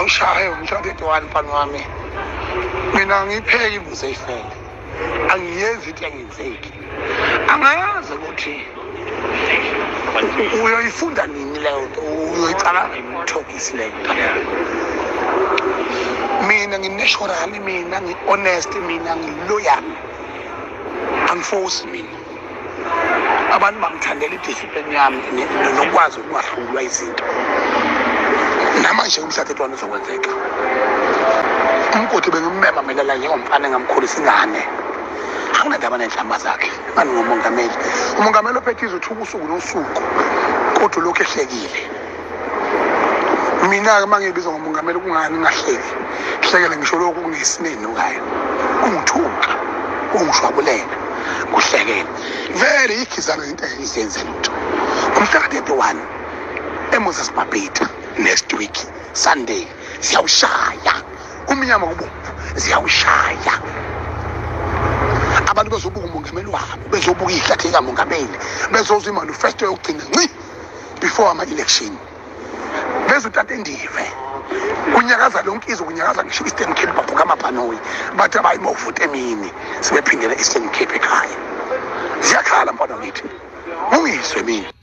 Shaya umshado etwani mfana wami mina ngipheka imbuzi eyifele angiyezi into engenzeki angazi ukuthi uyoyifunda nini leyo nto uyoyicala ngimthokisi leyo nto mina nginatural mina ngi-honest mina ngi-loyal angiforce mina abantu bangithandela idiscipline yami nokwazi ukungahlulwa izinto namanje umshado etwani uzokwenzeka umgodi bengimmema mina la njengomfana engamkhulisa ingane akunandaba nenhlamba zakhe ngani ngomongameli umongameli ophethe izothuka usuku nosuku kodwa lokho ehlekile mina-ke uma ngibizwa ngomongameli kungani ngahleki hlekele ngisho lokhu kungesineni ngayo kungithuka kungishwabulela kuhlekele vele ikhizana into engizenze lutho umhla ka-31 eMoses Mabhida next week Sunday siyawushaya umnyama kubomvu siyawushaya abantu bezobuka umongameli wabo bezobuka ihlathi likamongameli bezozwa imanifesto yokugcina nci before ama-election bezotata endive kunyakaza lonke izwe kunyakaza ngisho Eastern Cape babhuka amabhanoyi bathi abayimovute emini sibephindela Eastern Cape ekhaya ziyakhala mfana ngithi ungizwe mina